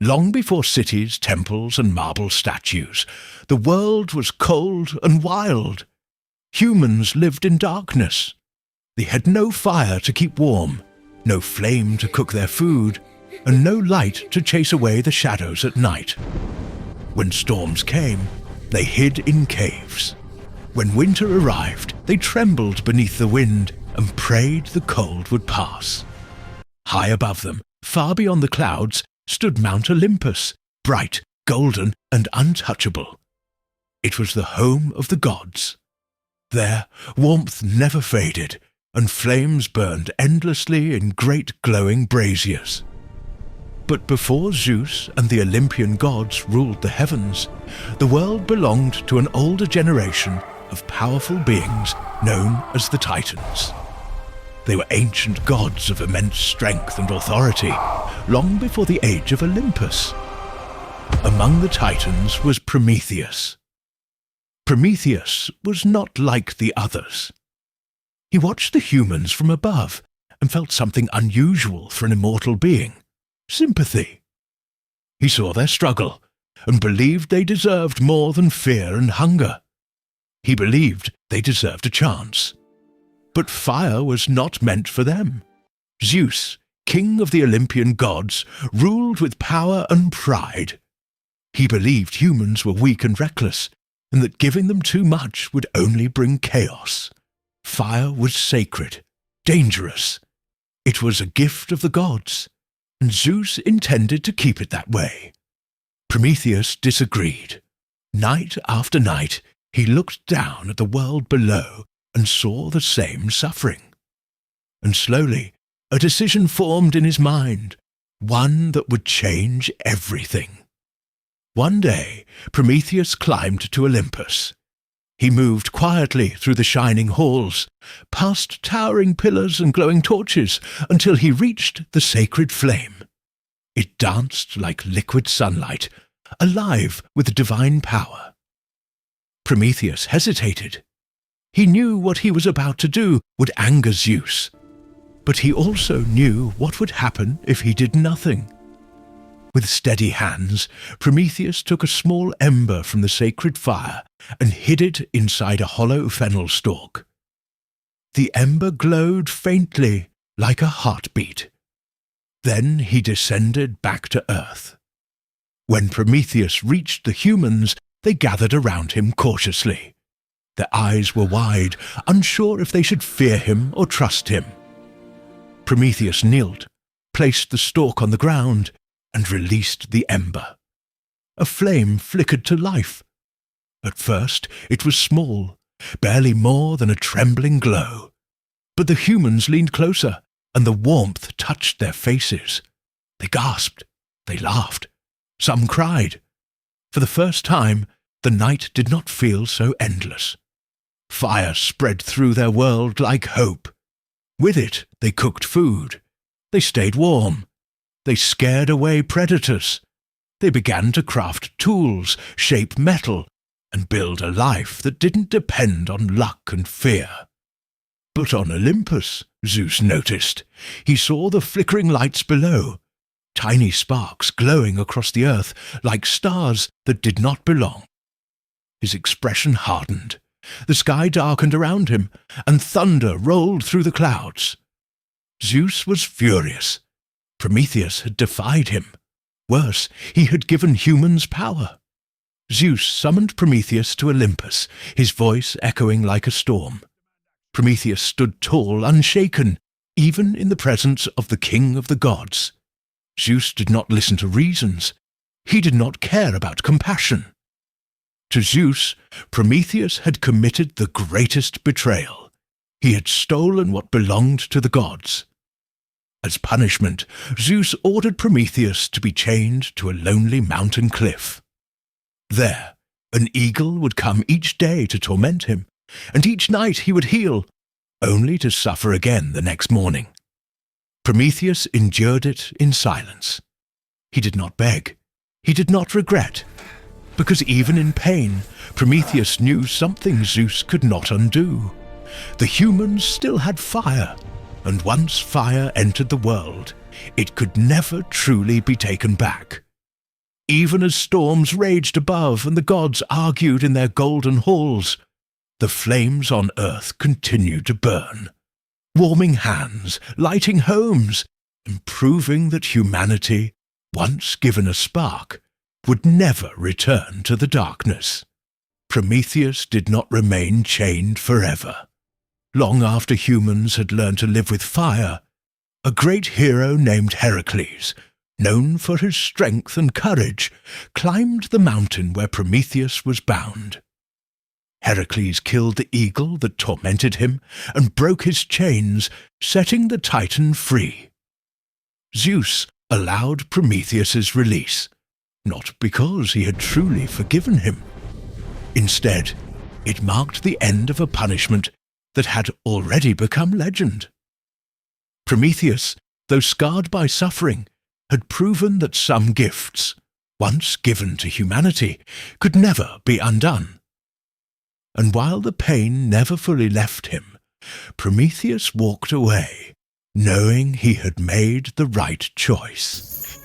Long before cities, temples, and marble statues, the world was cold and wild. Humans lived in darkness. They had no fire to keep warm, no flame to cook their food, and no light to chase away the shadows at night. When storms came, they hid in caves. When winter arrived, they trembled beneath the wind and prayed the cold would pass. High above them, far beyond the clouds, stood Mount Olympus, bright, golden, and untouchable. It was the home of the gods. There, warmth never faded, and flames burned endlessly in great glowing braziers. But before Zeus and the Olympian gods ruled the heavens, the world belonged to an older generation of powerful beings known as the Titans. They were ancient gods of immense strength and authority, long before the age of Olympus. Among the Titans was Prometheus. Prometheus was not like the others. He watched the humans from above and felt something unusual for an immortal being: sympathy. He saw their struggle and believed they deserved more than fear and hunger. He believed they deserved a chance. But fire was not meant for them. Zeus, king of the Olympian gods, ruled with power and pride. He believed humans were weak and reckless, and that giving them too much would only bring chaos. Fire was sacred, dangerous. It was a gift of the gods, and Zeus intended to keep it that way. Prometheus disagreed. Night after night, he looked down at the world below and saw the same suffering. And slowly, a decision formed in his mind, one that would change everything. One day, Prometheus climbed to Olympus. He moved quietly through the shining halls, past towering pillars and glowing torches, until he reached the sacred flame. It danced like liquid sunlight, alive with divine power. Prometheus hesitated. He knew what he was about to do would anger Zeus, but he also knew what would happen if he did nothing. With steady hands, Prometheus took a small ember from the sacred fire and hid it inside a hollow fennel stalk. The ember glowed faintly, like a heartbeat. Then he descended back to earth. When Prometheus reached the humans, they gathered around him cautiously. Their eyes were wide, unsure if they should fear him or trust him. Prometheus knelt, placed the stalk on the ground, and released the ember. A flame flickered to life. At first it was small, barely more than a trembling glow. But the humans leaned closer, and the warmth touched their faces. They gasped, they laughed, some cried. For the first time, the night did not feel so endless. Fire spread through their world like hope. With it, they cooked food. They stayed warm. They scared away predators. They began to craft tools, shape metal, and build a life that didn't depend on luck and fear. But on Olympus, Zeus noticed, he saw the flickering lights below, tiny sparks glowing across the earth like stars that did not belong. His expression hardened. The sky darkened around him, and thunder rolled through the clouds. Zeus was furious. Prometheus had defied him. Worse, he had given humans power. Zeus summoned Prometheus to Olympus, his voice echoing like a storm. Prometheus stood tall, unshaken, even in the presence of the king of the gods. Zeus did not listen to reasons. He did not care about compassion. To Zeus, Prometheus had committed the greatest betrayal. He had stolen what belonged to the gods. As punishment, Zeus ordered Prometheus to be chained to a lonely mountain cliff. There, an eagle would come each day to torment him, and each night he would heal, only to suffer again the next morning. Prometheus endured it in silence. He did not beg. He did not regret. Because even in pain, Prometheus knew something Zeus could not undo. The humans still had fire, and once fire entered the world, it could never truly be taken back. Even as storms raged above and the gods argued in their golden halls, the flames on earth continued to burn, warming hands, lighting homes, and proving that humanity, once given a spark, would never return to the darkness. Prometheus did not remain chained forever. Long after humans had learned to live with fire, a great hero named Heracles, known for his strength and courage, climbed the mountain where Prometheus was bound. Heracles killed the eagle that tormented him and broke his chains, setting the Titan free. Zeus allowed Prometheus's release, not because he had truly forgiven him. Instead, it marked the end of a punishment that had already become legend. Prometheus, though scarred by suffering, had proven that some gifts, once given to humanity, could never be undone. And while the pain never fully left him, Prometheus walked away, knowing he had made the right choice.